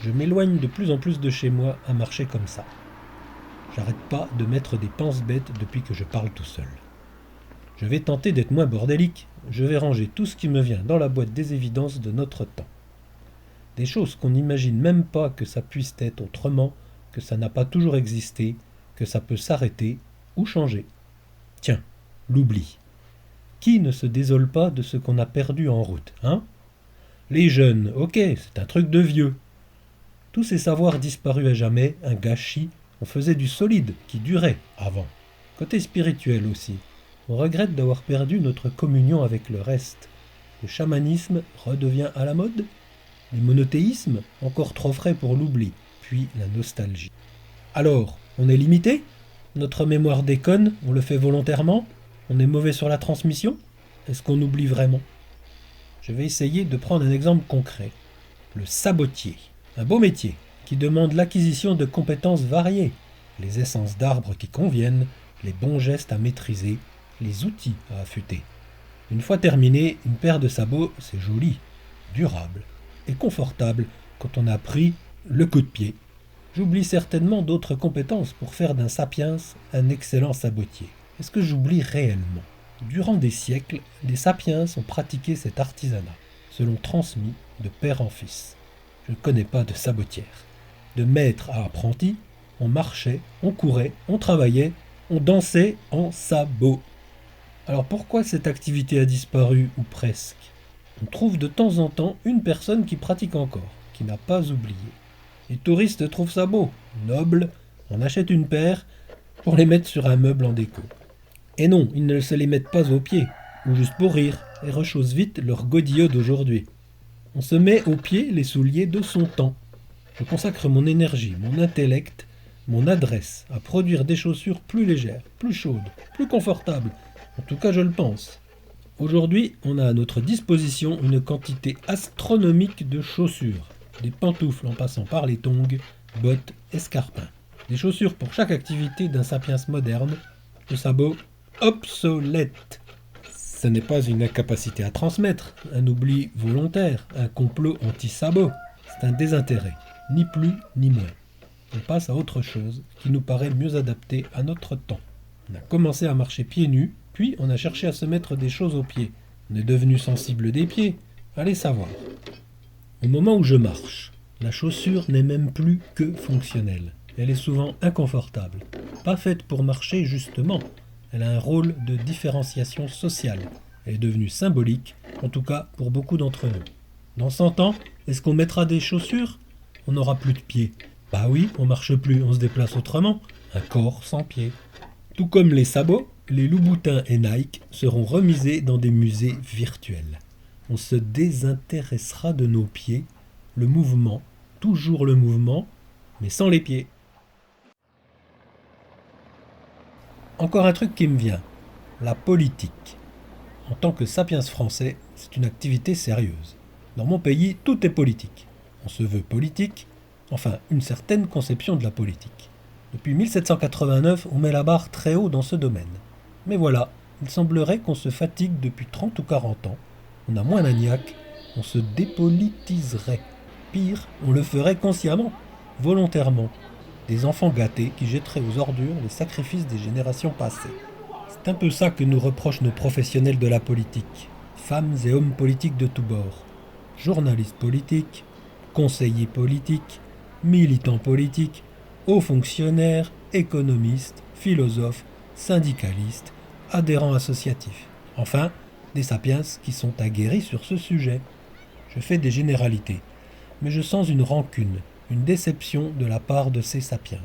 Je m'éloigne de plus en plus de chez moi à marcher comme ça. J'arrête pas de mettre des pense-bêtes depuis que je parle tout seul. Je vais tenter d'être moins bordélique, je vais ranger tout ce qui me vient dans la boîte des évidences de notre temps. Des choses qu'on n'imagine même pas que ça puisse être autrement, que ça n'a pas toujours existé, que ça peut s'arrêter ou changer. Tiens, l'oubli. Qui ne se désole pas de ce qu'on a perdu en route, hein ? Les jeunes, ok, c'est un truc de vieux. Tous ces savoirs disparus à jamais, un gâchis, on faisait du solide qui durait avant. Côté spirituel aussi. On regrette d'avoir perdu notre communion avec le reste. Le chamanisme redevient à la mode. Les monothéismes, encore trop frais pour l'oubli, puis la nostalgie. Alors, on est limité ? Notre mémoire déconne, on le fait volontairement ? On est mauvais sur la transmission ? Est-ce qu'on oublie vraiment ? Je vais essayer de prendre un exemple concret. Le sabotier. Un beau métier qui demande l'acquisition de compétences variées. Les essences d'arbres qui conviennent, les bons gestes à maîtriser, les outils à affûter. Une fois terminé, une paire de sabots, c'est joli, durable et confortable quand on a pris le coup de pied. J'oublie certainement d'autres compétences pour faire d'un sapiens un excellent sabotier. Est-ce que j'oublie réellement ? Durant des siècles, les sapiens ont pratiqué cet artisanat, selon transmis de père en fils. Je ne connais pas de sabotière. De maître à apprenti, on marchait, on courait, on travaillait, on dansait en sabots. Alors pourquoi cette activité a disparu, ou presque ? On trouve de temps en temps une personne qui pratique encore, qui n'a pas oublié. Les touristes trouvent ça beau, noble, en achètent une paire pour les mettre sur un meuble en déco. Et non, ils ne se les mettent pas aux pieds, ou juste pour rire, et rechaussent vite leur godillot d'aujourd'hui. On se met aux pieds les souliers de son temps. Je consacre mon énergie, mon intellect, mon adresse à produire des chaussures plus légères, plus chaudes, plus confortables. En tout cas, je le pense. Aujourd'hui, on a à notre disposition une quantité astronomique de chaussures. Des pantoufles en passant par les tongs, bottes, escarpins. Des chaussures pour chaque activité d'un sapiens moderne. Le sabot obsolète. Ce n'est pas une incapacité à transmettre, un oubli volontaire, un complot anti-sabot. C'est un désintérêt, ni plus ni moins. On passe à autre chose qui nous paraît mieux adapté à notre temps. On a commencé à marcher pieds nus, puis on a cherché à se mettre des choses aux pieds. On est devenu sensible des pieds. Allez savoir. Au moment où je marche, la chaussure n'est même plus que fonctionnelle. Elle est souvent inconfortable. Pas faite pour marcher justement. Elle a un rôle de différenciation sociale. Elle est devenue symbolique, en tout cas pour beaucoup d'entre nous. Dans 100 ans, est-ce qu'on mettra des chaussures ? On n'aura plus de pieds. Bah oui, on marche plus, on se déplace autrement. Un corps sans pieds. Tout comme les sabots, les Louboutins et Nike seront remisés dans des musées virtuels. On se désintéressera de nos pieds, le mouvement, toujours le mouvement, mais sans les pieds. Encore un truc qui me vient, la politique. En tant que sapiens français, c'est une activité sérieuse. Dans mon pays, tout est politique. On se veut politique, enfin une certaine conception de la politique. Depuis 1789, on met la barre très haut dans ce domaine. Mais voilà, il semblerait qu'on se fatigue depuis 30 ou 40 ans. On a moins l'agnac, on se dépolitiserait. Pire, on le ferait consciemment, volontairement. Des enfants gâtés qui jetteraient aux ordures les sacrifices des générations passées. C'est un peu ça que nous reprochent nos professionnels de la politique. Femmes et hommes politiques de tous bords. Journalistes politiques, conseillers politiques, militants politiques, hauts fonctionnaires, économistes, philosophes, syndicalistes, adhérents associatifs. Enfin, des sapiens qui sont aguerris sur ce sujet. Je fais des généralités, mais je sens une rancune, une déception de la part de ces sapiens.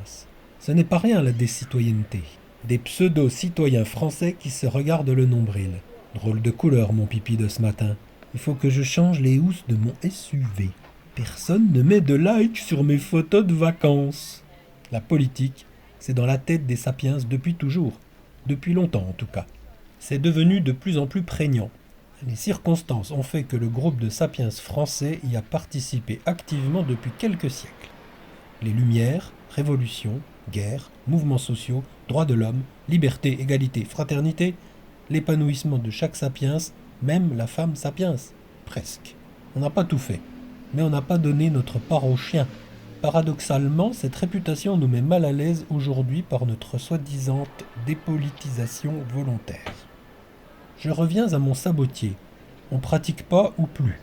Ce n'est pas rien la décitoyenneté. Des pseudo-citoyens français qui se regardent le nombril. Drôle de couleur mon pipi de ce matin. Il faut que je change les housses de mon SUV. Personne ne met de like sur mes photos de vacances. La politique, c'est dans la tête des sapiens depuis toujours. Depuis longtemps en tout cas. C'est devenu de plus en plus prégnant. Les circonstances ont fait que le groupe de sapiens français y a participé activement depuis quelques siècles. Les Lumières, Révolution, guerre, mouvements sociaux, droits de l'homme, liberté, égalité, fraternité, l'épanouissement de chaque sapiens, même la femme sapiens, presque. On n'a pas tout fait, mais on n'a pas donné notre part aux chiens, Paradoxalement, cette réputation nous met mal à l'aise aujourd'hui par notre soi-disant dépolitisation volontaire. Je reviens à mon sabotier. On pratique pas ou plus,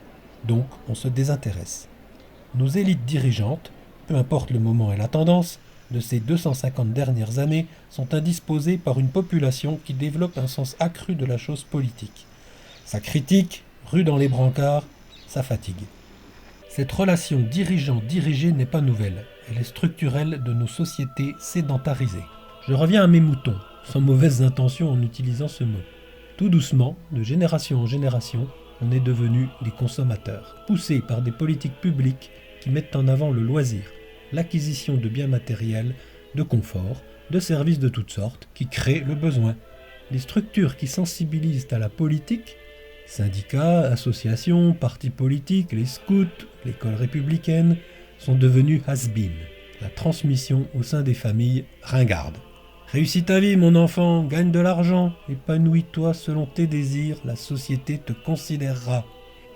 donc on se désintéresse. Nos élites dirigeantes, peu importe le moment et la tendance, de ces 250 dernières années sont indisposées par une population qui développe un sens accru de la chose politique. Ça critique, rue dans les brancards, ça fatigue. Cette relation dirigeant-dirigé n'est pas nouvelle, elle est structurelle de nos sociétés sédentarisées. Je reviens à mes moutons, sans mauvaises intentions en utilisant ce mot. Tout doucement, de génération en génération, on est devenu des consommateurs, poussés par des politiques publiques qui mettent en avant le loisir, l'acquisition de biens matériels, de confort, de services de toutes sortes, qui créent le besoin. Les structures qui sensibilisent à la politique, syndicats, associations, partis politiques, les scouts, l'école républicaine, sont devenues has-been, la transmission au sein des familles ringarde. Réussis ta vie, mon enfant, gagne de l'argent, épanouis-toi selon tes désirs, la société te considérera.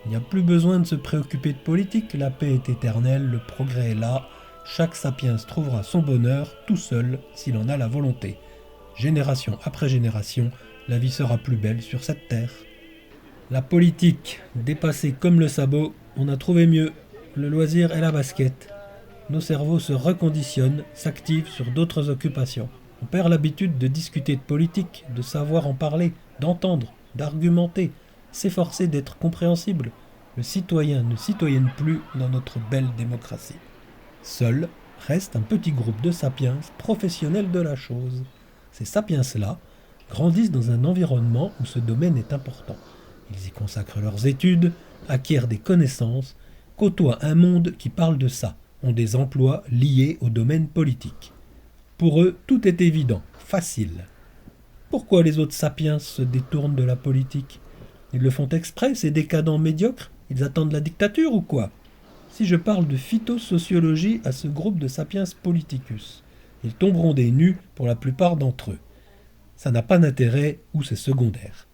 Il n'y a plus besoin de se préoccuper de politique, la paix est éternelle, le progrès est là, chaque sapiens trouvera son bonheur tout seul s'il en a la volonté. Génération après génération, la vie sera plus belle sur cette terre. La politique, dépassée comme le sabot, on a trouvé mieux, le loisir et la basket. Nos cerveaux se reconditionnent, s'activent sur d'autres occupations. On perd l'habitude de discuter de politique, de savoir en parler, d'entendre, d'argumenter, s'efforcer d'être compréhensible. Le citoyen ne citoyenne plus dans notre belle démocratie. Seul reste un petit groupe de sapiens professionnels de la chose. Ces sapiens-là grandissent dans un environnement où ce domaine est important. Ils y consacrent leurs études, acquièrent des connaissances, côtoient un monde qui parle de ça, ont des emplois liés au domaine politique. Pour eux, tout est évident, facile. Pourquoi les autres sapiens se détournent de la politique ? Ils le font exprès, ces décadents médiocres ? Ils attendent la dictature ou quoi ? Si je parle de phytosociologie à ce groupe de sapiens politicus, ils tomberont des nues pour la plupart d'entre eux. Ça n'a pas d'intérêt ou c'est secondaire.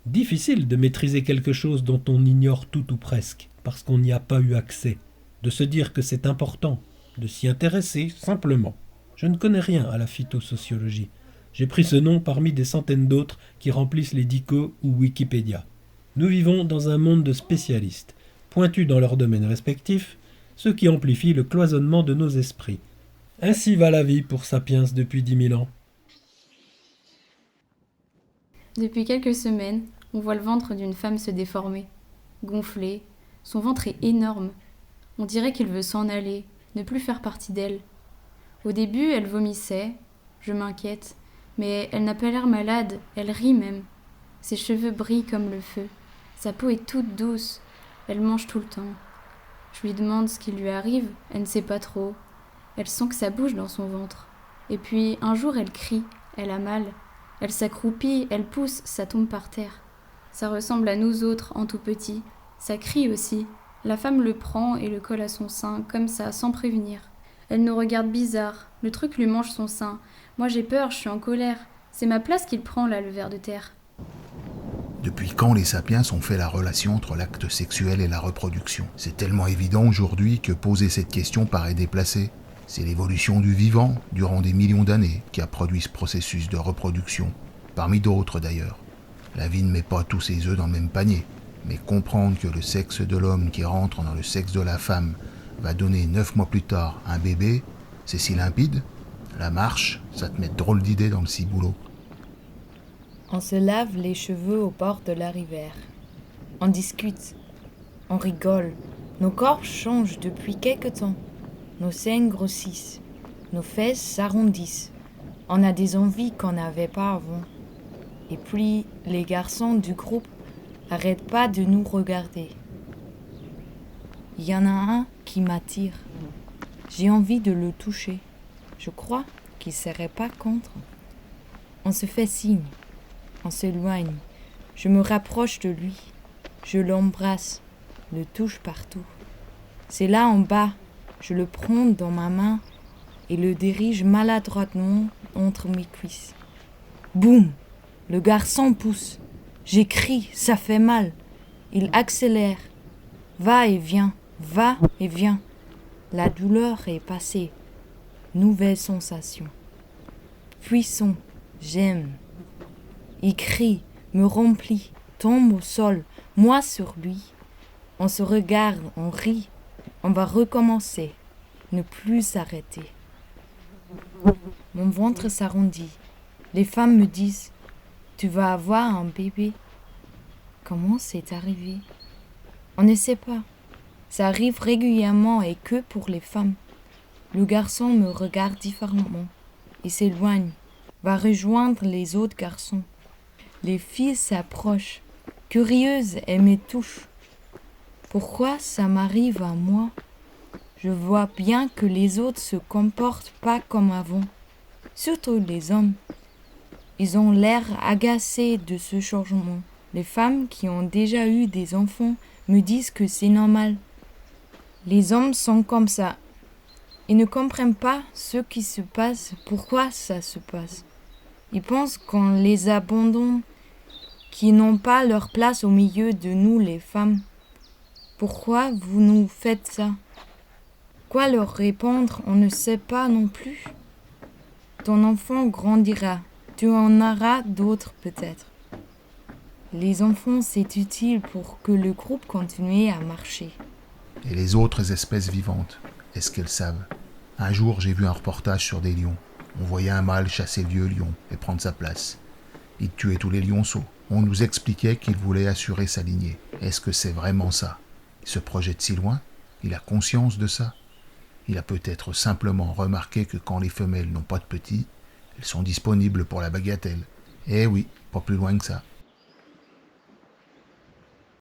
Difficile de maîtriser quelque chose dont on ignore tout ou presque, parce qu'on n'y a pas eu accès. De se dire que c'est important, de s'y intéresser simplement. Je ne connais rien à la phytosociologie. J'ai pris ce nom parmi des centaines d'autres qui remplissent les Dico ou Wikipédia. Nous vivons dans un monde de spécialistes, pointus dans leurs domaines respectifs, ce qui amplifie le cloisonnement de nos esprits. Ainsi va la vie pour Sapiens depuis 10 000 ans. Depuis quelques semaines, on voit le ventre d'une femme se déformer, gonfler. Son ventre est énorme. On dirait qu'il veut s'en aller, ne plus faire partie d'elle. Au début, elle vomissait. Je m'inquiète. Mais elle n'a pas l'air malade, elle rit même. Ses cheveux brillent comme le feu. Sa peau est toute douce. Elle mange tout le temps. Je lui demande ce qui lui arrive, elle ne sait pas trop. Elle sent que ça bouge dans son ventre. Et puis, un jour, elle crie, elle a mal. Elle s'accroupit, elle pousse, ça tombe par terre. Ça ressemble à nous autres, en tout petit. Ça crie aussi. La femme le prend et le colle à son sein, comme ça, sans prévenir. Elle nous regarde bizarre. Le truc lui mange son sein. Moi j'ai peur, je suis en colère. C'est ma place qu'il prend là, le ver de terre. Depuis quand les sapiens ont fait la relation entre l'acte sexuel et la reproduction ? C'est tellement évident aujourd'hui que poser cette question paraît déplacé. C'est l'évolution du vivant, durant des millions d'années, qui a produit ce processus de reproduction. Parmi d'autres d'ailleurs. La vie ne met pas tous ses œufs dans le même panier. Mais comprendre que le sexe de l'homme qui rentre dans le sexe de la femme va donner 9 mois plus tard un bébé, c'est si limpide. La marche, ça te met drôle d'idée dans le ciboulot. On se lave les cheveux au bord de la rivière. On discute. On rigole. Nos corps changent depuis quelque temps. Nos seins grossissent. Nos fesses s'arrondissent. On a des envies qu'on n'avait pas avant. Et puis, les garçons du groupe n'arrêtent pas de nous regarder. Il y en a un qui m'attire. J'ai envie de le toucher. Je crois qu'il ne serait pas contre. On se fait signe. On s'éloigne. Je me rapproche de lui. Je l'embrasse, le touche partout. C'est là en bas. Je le prends dans ma main et le dirige maladroitement entre mes cuisses. Boum! Le garçon pousse. J'écris, ça fait mal. Il accélère. Va et vient, va et vient. La douleur est passée. Nouvelle sensation. Puissant, j'aime. Il crie, me remplit, tombe au sol, moi sur lui. On se regarde, on rit, on va recommencer, ne plus s'arrêter. Mon ventre s'arrondit. Les femmes me disent, tu vas avoir un bébé. Comment c'est arrivé? On ne sait pas. Ça arrive régulièrement et que pour les femmes. Le garçon me regarde différemment. Il s'éloigne, va rejoindre les autres garçons. Les filles s'approchent. Curieuses, elles me touchent. Pourquoi ça m'arrive à moi? Je vois bien que les autres se comportent pas comme avant. Surtout les hommes. Ils ont l'air agacés de ce changement. Les femmes qui ont déjà eu des enfants me disent que c'est normal. Les hommes sont comme ça. Ils ne comprennent pas ce qui se passe, pourquoi ça se passe. Ils pensent qu'on les abandonne, qu'ils n'ont pas leur place au milieu de nous les femmes. Pourquoi vous nous faites ça? Quoi leur répondre, on ne sait pas non plus. Ton enfant grandira, tu en auras d'autres peut-être. Les enfants, c'est utile pour que le groupe continue à marcher. Et les autres espèces vivantes, est-ce qu'elles savent? Un jour, j'ai vu un reportage sur des lions. On voyait un mâle chasser le vieux lion et prendre sa place. Il tuait tous les lionceaux. On nous expliquait qu'il voulait assurer sa lignée. Est-ce que c'est vraiment ça? Il se projette si loin? Il a conscience de ça? Il a peut-être simplement remarqué que quand les femelles n'ont pas de petits, elles sont disponibles pour la bagatelle. Eh oui, pas plus loin que ça.